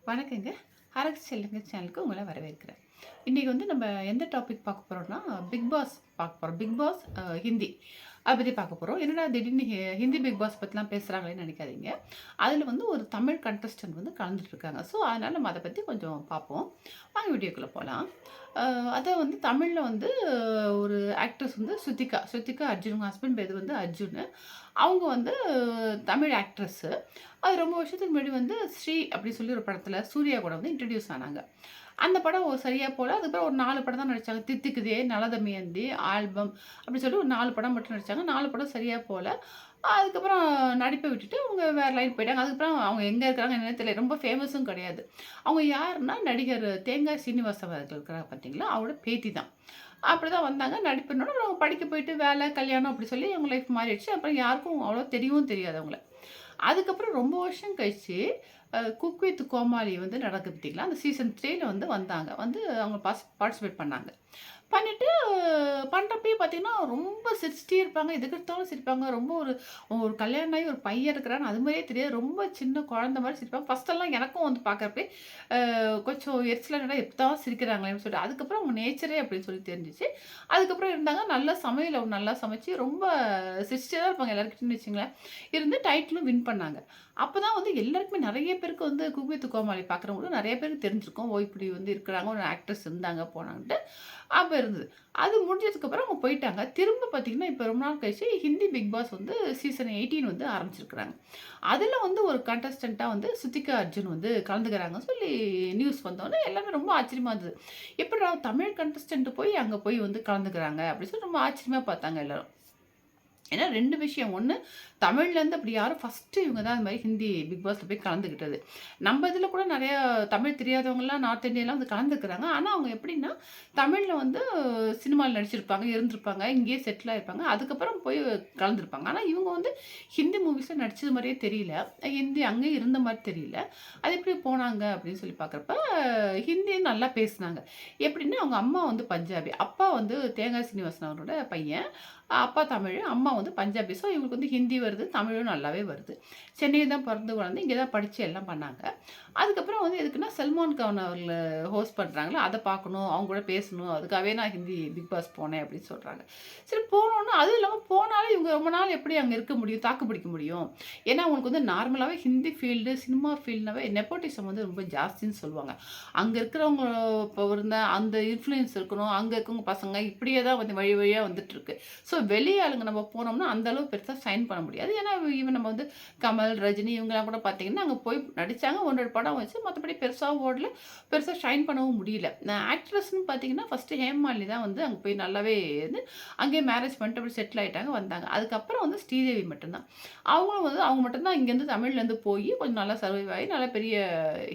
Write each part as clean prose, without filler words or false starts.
வணக்கங்க. அரசு செல்லுங்க சேனலுக்கு உங்கள வரவேற்கிறேன். இன்னைக்கு வந்து நம்ம எந்த டாபிக் பார்க்க போறோம்னா, பிக் பாஸ் பார்க்க போறோம். Bigg Boss Hindi. அத பத்தி பார்க்க போறோம். என்னடா திடீர்னு ஹிந்தி பிக் பாஸ் பத்திலாம் பேசுறாங்களேன்னு நெனைக்காதீங்க. அதில வந்து ஒரு தமிழ் கண்டஸ்டன்ட் வந்து கலந்துட்டு இருக்காங்க. ஸோ, அதனால நம்ம அத பத்தி கொஞ்சம் பார்ப்போம். வாங்க வீடியோக்குள்ள போலாம். அ அத வந்து தமிழ்ல வந்து ஒரு ஆக்ட்ரஸ் வந்து ஸ்ருதிகா. ஸ்ருதிகா அர்ஜுன். அவங்க ஹஸ்பண்ட் பேரு வந்து அர்ஜுனு. அவங்க வந்து தமிழ் ஆக்ட்ரஸ்ஸு. அது ரொம்ப வருஷத்துக்கு முன்னாடி வந்து ஸ்ரீ அப்படி சொல்லி ஒரு படத்துல சூர்யா கூட வந்து இன்ட்ரோடியூஸ் ஆனாங்க. அந்த படம் சரியா போல. அதுக்கப்புறம் ஒரு 4 படம் தான் நடிச்சாங்க. தித்திக்குதே, நலதமயந்தி, ஆல்பம் அப்படி சொல்லி ஒரு 4 படம் மட்டும் நடிச்சாங்க. 4 படம் சரியா போல. அதுக்கப்புறம் நடிப்பை விட்டுட்டு அவங்க வேற லைன் போயிட்டாங்க. அதுக்கப்புறம் அவங்க எங்க இருக்கிறாங்க என்னன்னே தெரியல. ரொம்ப ஃபேமஸும் கிடையாது. அவங்க யாருன்னா நடிகர் தேங்காய் சீனிவாசன் அவர்கள் இருக்கிறாங்க பார்த்தீங்களா? அவரோட பேத்தி தான். அப்படிதான் வந்தாங்க. நடிப்புனோட அவங்க படிக்க போயிட்டு வேலை, கல்யாணம் அப்படி சொல்லி அவங்க லைஃப் மாறிடுச்சு. அப்புறம் யாருக்கும் அவ்வளோ தெரியவும் தெரியாது அவங்கள. அதுக்கப்புறம் ரொம்ப வருஷம் கழிச்சு, குக் வித் கோமாளி வந்து நடக்குது பார்த்தீங்களா? அந்த சீசன் 3ல வந்து வந்தாங்க. வந்து அவங்க பார்ட்டிசிபேட் பண்ணாங்க. பண்ணிட்டு பண்றப்பயே பார்த்தீங்கன்னா, ரொம்ப சிரிச்சுட்டே இருப்பாங்க. எதுக்கெடுத்தாலும் சிரிப்பாங்க. ரொம்ப ஒரு ஒரு கல்யாணம் ஆகி ஒரு பையன் இருக்கிறான்னு அது மாரியே தெரியாது. ரொம்ப சின்ன குழந்தை மாரி சிரிப்பாங்க. ஃபர்ஸ்ட்டெல்லாம் எனக்கும் வந்து பார்க்கறப்பயே கொஞ்சம் எரிச்சலா என்னடா எப்பதான் சிரிக்கிறாங்களேன்னு சொல்லிட்டு. அதுக்கப்புறம் அவங்க நேச்சரே அப்படின்னு சொல்லி தெரிஞ்சுச்சு. அதுக்கப்புறம் இருந்தாங்க. நல்லா சமையல் அவங்க நல்லா சமைச்சு ரொம்ப சிரிச்சுட்டே தான் இருப்பாங்க எல்லார்கிட்டயும் வச்சுங்களேன். இருந்து டைட்டிலும் வின் பண்ணாங்க. அப்பதான் வந்து எல்லாருக்குமே நெறைய பேருக்கு வந்து குக் வித் கோமாளி பார்க்குறவங்களுக்கு நெறைய பேருக்கு தெரிஞ்சிருக்கும். ஓ! இப்படி வந்து இருக்கிறாங்க. ஒரு ஆக்ட்ரஸ் இருந்தாங்க, போனாங்கன்ட்டு. அப்ப இருந்தது. அது முடிஞ்சதுக்கப்புறம் அவங்க போயிட்டாங்க. திரும்ப பார்த்தீங்கன்னா, இப்ப ரொம்ப நாள் கழிச்சு ஹிந்தி பிக் பாஸ் வந்து சீசன் 18 வந்து ஆரம்பிச்சிருக்கிறாங்க. அதுல வந்து ஒரு கண்டஸ்டன்ட்டா வந்து ஸ்ருதிகா அர்ஜுன் வந்து கலந்துக்கிறாங்கன்னு சொல்லி நியூஸ் வந்தோனே எல்லாமே ரொம்ப ஆச்சரியமா இருந்தது. எப்புட்றா தமிழ் கண்டஸ்டன்ட் போய் அங்க போய் வந்து கலந்துக்கிறாங்க அப்படின்னு சொல்லி ரொம்ப ஆச்சரியமா பார்த்தாங்க எல்லாரும். ஏன்னா 2 விஷயம். 1 தமிழ்லேருந்து அப்படி யாரும் ஃபர்ஸ்ட்டு இவங்க தான் அந்த மாரி ஹிந்தி பிக் பாஸ்ல போய் கலந்துக்கிட்டது. நம்ம இதில கூட நெறையா தமிழ் தெரியாதவங்கலாம் நார்த் இந்தியாலாம் வந்து கலந்துக்கிறாங்க. ஆனா அவங்க எப்படின்னா, தமிழ்ல வந்து சினிமால நடிச்சிருப்பாங்க, இருந்திருப்பாங்க, இங்கேயே செட்டில் ஆயிருப்பாங்க. அதுக்கப்புறம் போய் கலந்துருப்பாங்க. ஆனா இவங்க வந்து ஹிந்தி மூவிஸ்ல நடிச்சது மாரியே தெரியல. ஹிந்தி அங்கேயே இருந்த மாரி தெரியல. அது எப்படி போனாங்க அப்படின்னு சொல்லி பார்க்குறப்ப, ஹிந்தியும் நல்லா பேசுனாங்க. எப்படின்னா அவங்க அம்மா வந்து பஞ்சாபி. அப்பா வந்து தேங்காய் சீனிவாசன் அவரோட பையன். அப்பா தமிழ், அம்மா வந்து பஞ்சாபி. ஸோ இவங்களுக்கு வந்து ஹிந்தி வருது, தமிழும் நல்லாவே வருது. சென்னையில தான் பொறந்து வளர்ந்து, இங்க தான் படிச்சு எல்லாம் பண்ணாங்க. அதுக்கப்புறம் வந்து எதுக்குன்னா, சல்மான் கான் அவர்கள ஹோஸ்ட் பண்றாங்கல்ல, அத பார்க்கணும், அவங்க கூட பேசணும். அதுக்காகவே நான் ஹிந்தி பிக் பாஸ் போனேன் அப்படின்னு சொல்றாங்க. சரி போனோனே அதுவும் இல்லாம போனாலும் இவங்க ரொம்ப நாள் எப்படி அங்க இருக்க முடியும்? தாக்கு பிடிக்க முடியும்? ஏன்னா அவங்களுக்கு வந்து நார்மலாவே ஹிந்தி ஃபீல்டு, சினிமா ஃபீல்டுனாவே நெப்போட்டிசம் வந்து ரொம்ப ஜாஸ்தின்னு சொல்லுவாங்க. அங்க இருக்கிறவங்க இப்போ இருந்த அந்த இன்ஃப்ளூயன்ஸ் இருக்கணும், அங்க இருக்கவங்க பசங்க இப்படியே தான் வந்து வழி வழியா வந்துட்டுருக்கு. ஸோ வெளி ஆளுங்க நம்ம போனோம்னா, அந்த அளவு பெருசா ஷைன் பண்ண முடியாது. ஏன்னா, ஈவன் நம்ம வந்து கமல், ரஜினி இவங்கலாம் கூட பார்த்தீங்கன்னா, அங்க போய் நடிச்சாங்க. 1, 2 படம் வச்சு மத்தபடி பெருசாவும் ஓடல. பெருசா ஷைன் பண்ணவும் முடியல. ஆக்ட்ரஸ்ன்னு பார்த்தீங்கன்னா, ஃபர்ஸ்ட்டு ஹேமமாலினி தான் வந்து அங்க போய் நல்லாவே இருந்து, அங்கேயே மேரேஜ் பண்ணிட்டு அப்படி செட்டில் ஆயிட்டாங்க, வந்தாங்க. அதுக்கப்புறம் வந்து ஸ்ரீதேவி மட்டும் தான். அவங்களும் வந்து அவங்க மட்டும் தான் இங்கேருந்து தமிழ்லேருந்து போயி கொஞ்சம் நல்லா சர்வைவ் ஆகி, நல்ல பெரிய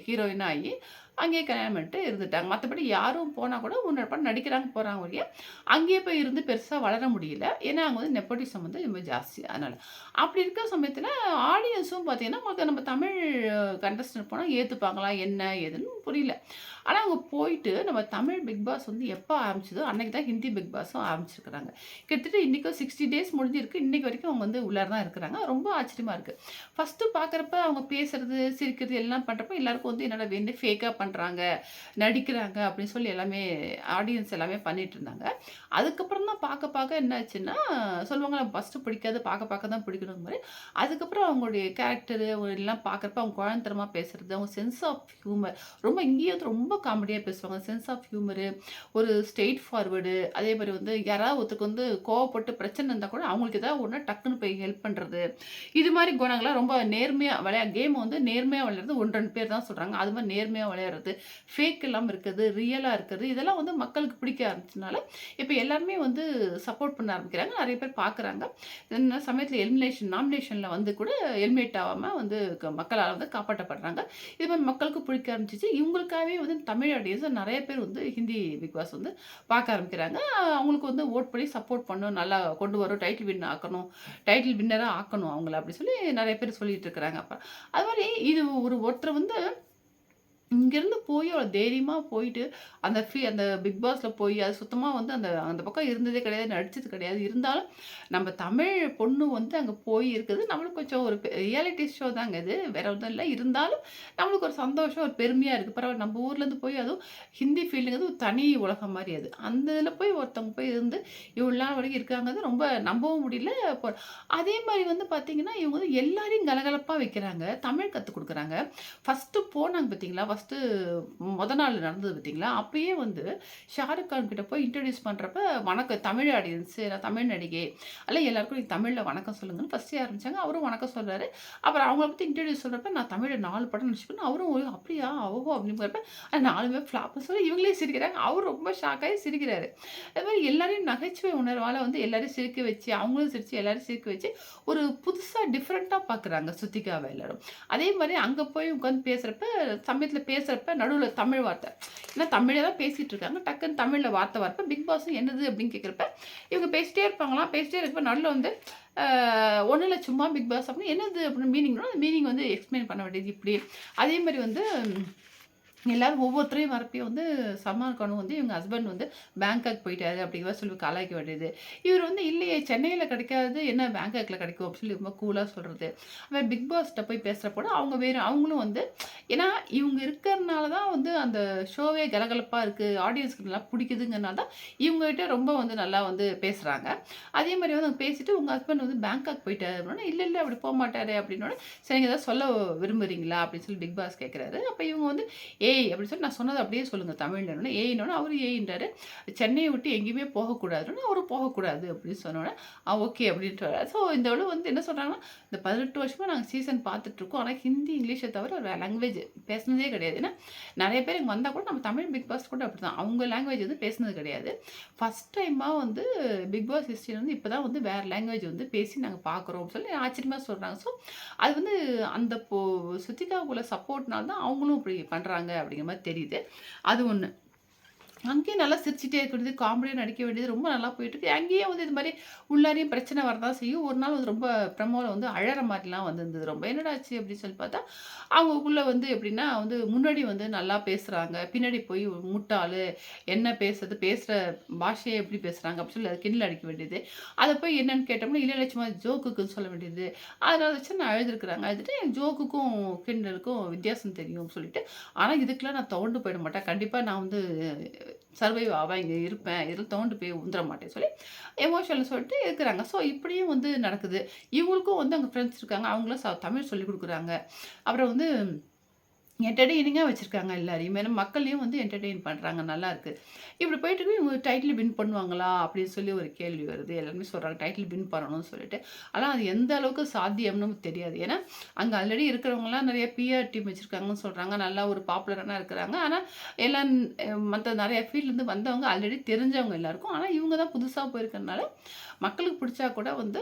ஹீரோயினா ஆகி, அங்கேயே கல்யாணம் பண்ணிட்டு இருந்துட்டாங்க. மத்தபடி யாரும் போனா கூட 1, 2 படம் நடிக்கிறாங்க, போறாங்க ஒழிய, அங்கேயே போய் இருந்து பெருசா வளர முடியல. ஏன்னா, அங்க வந்து நெப்போட்டிசம் வந்து ரொம்ப ஜாஸ்தி. அதனால. அப்படி இருக்கிற சமயத்தில ஆடியன்ஸும் பார்த்தீங்கன்னா, உங்களுக்கு நம்ம தமிழ் கண்டஸ்டன்ட் போனா ஏத்துப்பாங்களா? என்ன? ஏதுன்னு புரியல. ஆனா, அங்க போயிட்டு நம்ம தமிழ் பிக் பாஸ் வந்து எப்ப ஆரம்பிச்சதோ, அன்னைக்கு தான் ஹிந்தி பிக் பாஸும் ஆரம்பிச்சிருக்கிறாங்க. கிட்டத்தட்ட இன்னைக்கும் 60 டேஸ் முடிஞ்சிருக்கு. இன்னைக்கு வரைக்கும் அவங்க வந்து உள்ளார தான் இருக்கிறாங்க. ரொம்ப ஆச்சரியமா இருக்கு. ஃபர்ஸ்ட்டு பார்க்குறப்ப அவங்க பேசுறது, சிரிக்கிறது எல்லாம் பண்றப்ப எல்லாருக்கும் வந்து என்னடா வேணும்னே ஃபேக்கா பண்றாங்க, நடிக்கிறாங்க அப்படின்னு சொல்லி எல்லாமே ஆடியன்ஸ் எல்லாமே பண்ணிட்டு இருந்தாங்க. அதுக்கப்புறம் தான் பார்க்க பார்க்க என்னாச்சுன்னா, சொல்லுவாங்கல்ல ஃபர்ஸ்ட்டு பிடிக்காது, பார்க்க பார்க்க தான் பிடிக்கணுங்கிற மாரி, அதுக்கப்புறம் அவங்களுடைய கேரக்டரு எல்லாம் பார்க்குறப்ப அவங்க குழந்தத்தனமா பேசுறது, அவங்க சென்ஸ் ஆஃப் ஹியூமர் ரொம்ப இங்கேயே வந்து ரொம்ப காமெடியா பேசுவாங்க. சென்ஸ் ஆஃப் ஹியூமரு, ஒரு ஸ்ட்ரெய்ட் ஃபார்வர்டு, அதே மாரி வந்து யாராவது ஒருத்தருக்கு வந்து கோவப்பட்டு பிரச்சனை இருந்தா கூட அவங்களுக்கு ஏதாவது ஒண்ணுனா டக்குனு போய் ஹெல்ப் பண்றது. இது மாரி குணங்கள்லாம் ரொம்ப நேர்மையா கேம் வந்து நேர்மையா விளையாடுறது 1, 2 பேர் தான் சொல்றாங்க. அது மாரி நேர்மையா விளையாடுறது, ஃபேக் இல்லாம இருக்கிறது, ரியலா இருக்கிறது, இதெல்லாம் வந்து மக்களுக்கு பிடிக்க ஆரம்பிச்சதுனால, இப்ப எல்லாருமே வந்து சப்போர்ட் பண்ண ஆரம்பிக்கிறாங்க. நெறைய பேர் பார்க்குறாங்க. இந்த சமயத்தில நாமினேஷன்ல வந்து கூட எலிமினேட் ஆவாம வந்து மக்களால வந்து காப்பாற்றப்படுறாங்க. இது மாரி மக்களுக்கு பிடிக்க ஆரம்பிச்சுச்சு. இவங்களுக்காகவே வந்து தமிழ் ஆடியன்ஸ் நெறைய பேர் வந்து ஹிந்தி பிக் பாஸ் வந்து பார்க்க ஆரம்பிக்கிறாங்க. அவங்களுக்கு வந்து வோட் பண்ணி சப்போர்ட் பண்ணணும். நல்லா கொண்டு வரும். டைட்டில் வின்னரா ஆக்கணும் அவங்கள அப்படி சொல்லி நெறைய பேர் சொல்லிட்டு இருக்கிறாங்க. அப்ப அது மாரி இது ஒருத்தர் வந்து இங்கேருந்து போய் அவள தைரியமா போயிட்டு, அந்த பிக் பாஸ்ல போய் அது சுத்தமா வந்து அந்த அந்த பக்கம் இருந்ததே கிடையாது, நடிச்சது கிடையாது. இருந்தாலும் நம்ம தமிழ் பொண்ணு வந்து அங்க போய் இருக்குது. நம்மளுக்கு கொஞ்சம் ஒரு ரியாலிட்டி ஷோ தாங்க இது. வேற ஒண்ணும் இல்ல. இருந்தாலும் நம்மளுக்கு ஒரு சந்தோஷம், ஒரு பெருமையா இருக்கு. பரவால்ல நம்ம ஊர்லேருந்து போய் அதுவும் ஹிந்தி ஃபீல்டுங்கிறது ஒரு தனி உலகம் மாரி அது. அந்த இதில போய் ஒருத்தவங்க போய் இருந்து இவ்வளோ நாள் வரைக்கும் இருக்காங்கிறது ரொம்ப நம்பவும் முடியல. அதே மாரி வந்து பார்த்தீங்கன்னா, இவங்க வந்து எல்லாரையும் கலகலப்பா வைக்கிறாங்க. தமிழ் கத்துக் குடுக்குறாங்க. ஃபர்ஸ்ட்டு போனாங்க பார்த்தீங்களா? ஃபர்ஸ்ட்டு நாள் நடந்தது பார்த்தீங்களா? அப்பயே வந்து ஷாருக் கான் கிட்ட போய் இன்ட்ரோடியூஸ் பண்றப்ப, "வணக்கம் தமிழ் ஆடியன்ஸ், நான் தமிழ் நடிகை. அதனால எல்லாருக்கும் நீங்க தமிழ்ல வணக்கம் சொல்லுங்கன்னு" ஃபர்ஸ்ட்டே ஆரம்பிச்சாங்க. அவரும் வணக்கம் சொல்றாரு. அப்புறம் அவங்கள பத்தி இன்ட்ரோடியூஸ் சொல்றப்ப, "நான் தமிழ்ல 4 படம் நடிச்சிருக்கேன்னு" அவரும் "ஓ! அப்படியா? ஓஹோ!" அப்படிங்கிறப்ப, 4மே ஃப்ளாப்னு சொல்லி இவங்களே சிரிக்கிறாங்க. அவரும் ரொம்ப ஷாக் ஆகி சிரிக்கிறாரு. அது மாரி எல்லாரையும் நகைச்சுவை உணர்வால வந்து எல்லாரையும் சிரிக்க வச்சு, அவங்களும் சிரிச்சு எல்லாரையும் சிரிக்க வச்சு, ஒரு புதுசா டிஃபரெண்ட்டா பார்க்குறாங்க ஸ்ருதிகாவ எல்லாரும். அதே மாரி அங்க போய் உட்காந்து பேசுறப்ப, சமயத்துல பேசுறப்ப நடுவுல தமிழ் வார்த்தை. ஏன்னா தமிழே தான் பேசிட்டு இருக்காங்க. டக்குன்னு தமிழ்ல வார்த்தை வரப்ப, பிக் பாஸும் என்னது அப்படின்னு கேட்கிறப்ப, இவங்க பேசிட்டே இருப்பாங்களாம். பேசிட்டே இருக்கப்ப நடுவுல வந்து ஒண்ணும் இல்ல சும்மா பிக் பாஸ் அப்படின்னு என்னது அப்படின்னு மீனிங்னா, அந்த மீனிங் வந்து எக்ஸ்பிளைன் பண்ண வேண்டியது இப்படி. அதே மாரி வந்து எல்லாரும் ஒவ்வொருத்தரையும் வரப்பயும் வந்து சல்மான் கானும் வந்து இவங்க ஹஸ்பண்ட் வந்து பேங்காக் போயிட்டாரு அப்படிங்கிற மாரி சொல்லி கலாய்க்க வேண்டியது. இவர் வந்து இல்லையே சென்னையில கிடைக்காதது என்ன பேங்காக்ல கிடைக்கும் அப்படின்னு சொல்லி ரொம்ப கூலா சொல்றது. அவன் பிக் பாஸ்ட்ட போய் பேசுறப்போ அவங்க அவங்களும் வந்து ஏன்னா இவங்க இருக்கிறனால தான் வந்து அந்த ஷோவே கலகலப்பா இருக்கு. ஆடியன்ஸ்க்கு நல்லா பிடிக்குதுங்கிறனால தான் இவங்ககிட்ட ரொம்ப வந்து நல்லா வந்து பேசுறாங்க. அதே மாரி வந்து அவங்க பேசிட்டு உங்க ஹஸ்பண்ட் வந்து பேங்காக் போயிட்டாரு அப்படின்னா, இல்ல இல்ல அப்படி போமாட்டாரு அப்படின்னோனே, சரி நீங்க ஏதாவது சொல்ல விரும்புறீங்களா? அப்படின்னு சொல்லி பிக் பாஸ் கேட்கிறாரு. அப்ப இவங்க வந்து ஏய் அப்படின்னு சொல்லி நான் சொன்னத அப்படியே சொல்லுங்க தமிழ்லன்னோனே, ஏய்னோனே அவரு ஏய்ன்றாரு. சென்னைய விட்டு எங்கேயுமே போகக்கூடாதுன்னு அவரும் போகக்கூடாது அப்படின்னு சொன்னோனே, ஓகே அப்படின்றாரு. ஸோ இந்த தடவ வந்து என்ன சொல்றாங்கன்னா, இந்த 18 வருஷமா நாங்க சீசன் பார்த்துட்டுருக்கோம். ஆனா ஹிந்தி, இங்கிலீஷ தவிர வேற லாங்குவேஜ் பேசினதே கிடையாது. ஏன்னா நெறைய பேர் இங்க வந்தா கூட நம்ம தமிழ் பிக் பாஸ் கூட அப்படிதான். அவங்க லாங்குவேஜ் வந்து பேசினது கிடையாது. ஃபர்ஸ்ட் டைமா வந்து பிக் பாஸ் ஹிஸ்டரில வந்து இப்ப தான் வந்து வேற லாங்குவேஜ் வந்து பேசி நாங்க பார்க்குறோம் சொல்லி ஆச்சரியமா சொல்றாங்க. ஸோ அது வந்து அந்த ஸ்ருதிகாவுக்குள்ள சப்போர்ட்னால தான் அவங்களும் இப்படி பண்றாங்க அப்படிங்கிற மாரி தெரியுது. அது ஒண்ணு. அங்கேயும் நல்லா சிரிச்சுட்டே இருக்கிறது, காமெடியா நடிக்க வேண்டியது ரொம்ப நல்லா போயிட்டுருக்கு. அங்கேயும் வந்து இது மாரி உள்ளாரையும் பிரச்சனை வரதான் செய்யும். ஒரு நாள் வந்து ரொம்ப ப்ரமோல வந்து அழற மாரிலாம் வந்திருந்தது ரொம்ப. என்னடா ஆச்சு அப்படின்னு சொல்லி பார்த்தா, அவங்களுக்குள்ள வந்து எப்படின்னா வந்து முன்னாடி வந்து நல்லா பேசுறாங்க. பின்னாடி போய் முட்டாளு, என்ன பேசுறது, பேசுற பாஷைய எப்படி பேசுறாங்க அப்படின்னு சொல்லி அது கிண்டல் அடிக்க வேண்டியது. அத போய் என்னன்னு கேட்டோம்னா, இல்ல இல்ல சும்மா ஜோக்குக்குன்னு சொல்ல வேண்டியது. அதனால வச்சு நான் அழுதுருக்குறாங்க. அழுதுட்டு எனக்கு ஜோக்குக்கும், கிண்டலுக்கும் வித்தியாசம் தெரியும்னு சொல்லிட்டு, ஆனா இதுக்கெல்லாம் நான் துவண்டு போயிட மாட்டேன். கண்டிப்பா நான் வந்து சர்வைவ் ஆவேன், இங்க இருப்பேன். இதில துவண்டு போய் உந்துர மாட்டேன்னு சொல்லி எமோஷனல் சொல்லிட்டு இருக்கிறாங்க. ஸோ இப்படியும் வந்து நடக்குது. இவங்களுக்கும் வந்து அங்க ஃப்ரெண்ட்ஸ் இருக்காங்க. அவங்களும் தமிழ் சொல்லிக் குடுக்குறாங்க. அப்புறம் வந்து என்டர்டெய்னிங்கா வச்சிருக்காங்க எல்லாரையுமே. ஏன்னா மக்களையும் வந்து என்டர்டெயின் பண்றாங்க. நல்லாருக்கு. இப்படி போயிட்டுருக்கு. இவங்க டைட்டில் வின் பண்ணுவாங்களா? அப்படின்னு சொல்லி ஒரு கேள்வி வருது. எல்லாருமே சொல்றாங்க டைட்டில் வின் பண்ணணும்னு சொல்லிட்டு. ஆனா அது எந்த அளவுக்கு சாத்தியம்னு தெரியாது. ஏன்னா அங்க ஆல்ரெடி இருக்கிறவங்கலாம் நெறைய பிஆர் டீம் வச்சிருக்காங்கன்னு சொல்றாங்க. நல்லா ஒரு பாப்புலரான இருக்கிறாங்க. ஆனா எல்லாம் மத்த நெறைய ஃபீல்ட்லேருந்து வந்தவங்க ஆல்ரெடி தெரிஞ்சவங்க எல்லாருக்கும். ஆனா இவங்க தான் புதுசா போயிருக்கிறனால மக்களுக்கு பிடிச்சா கூட வந்து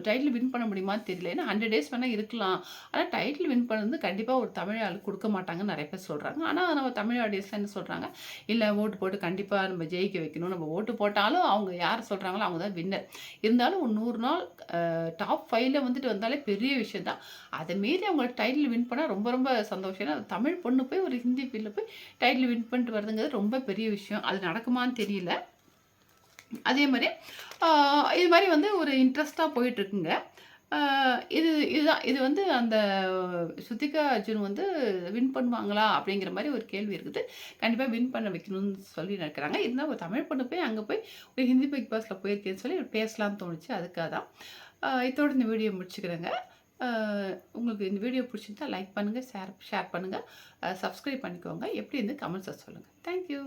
டைட்டில் வின் பண்ண முடியுமான்னு தெரியல. ஏன்னா 100 டேஸ் வேணா இருக்கலாம். ஆனா டைட்டில் வின் பண்ணது கண்டிப்பா ஒரு தமிழ் ஆளுக்கு குடுக்க மாட்டாங்கன்னு நெறைய பேர் சொல்றாங்க. ஆனா நம்ம தமிழ் ஆடியன்ஸ்லாம் என்ன சொல்றாங்க, இல்ல ஓட்டு போட்டு கண்டிப்பா நம்ம ஜெயிக்க வைக்கணும். நம்ம ஓட்டு போட்டாலும் அவங்க யார் சொல்றாங்களோ அவங்க தான் வின்னர். இருந்தாலும் ஒரு 100 நாள் டாப் 5ல வந்துட்டு வந்தாலே பெரிய விஷயம் தான். அத மீறி அவங்க டைட்டில் வின் பண்ணா ரொம்ப ரொம்ப சந்தோஷம். ஏன்னா தமிழ் பொண்ணு போய் ஒரு ஹிந்தி ஃபீல்ட்ல போய் டைட்டில் வின் பண்ணிட்டு வருதுங்கிறது ரொம்ப பெரிய விஷயம். அது நடக்குமான்னு தெரியல. அதே மாரி இது மாரி வந்து ஒரு இன்ட்ரெஸ்ட்டா போயிட்டுருக்குங்க. ஆ இது வந்து அந்த ஸ்ருதிகா அர்ஜுன் வந்து வின் பண்ணுவாங்களா? அப்படிங்கிற மாரி ஒரு கேள்வி இருக்குது. கண்டிப்பா வின் பண்ண வைக்கணும்னு சொல்லி நினைக்கிறாங்க. இருந்தாலும் ஒரு தமிழ் பொண்ணு போய் அங்க போய் ஒரு ஹிந்தி பிக் பாஸ்ல போயிருக்கேன்னு சொல்லி பேசலாம்னு தோணுச்சு. அதுக்காக தான். இதோட இந்த வீடியோ முடிச்சுக்கிறேங்க. ஆ உங்களுக்கு இந்த வீடியோ பிடிச்சிருந்தா லைக் பண்ணுங்க, ஷேர் பண்ணுங்க. சப்ஸ்கிரைப் பண்ணிக்கோங்க. எப்படி இருந்து கமெண்ட்ஸ சொல்லுங்க. Thank you.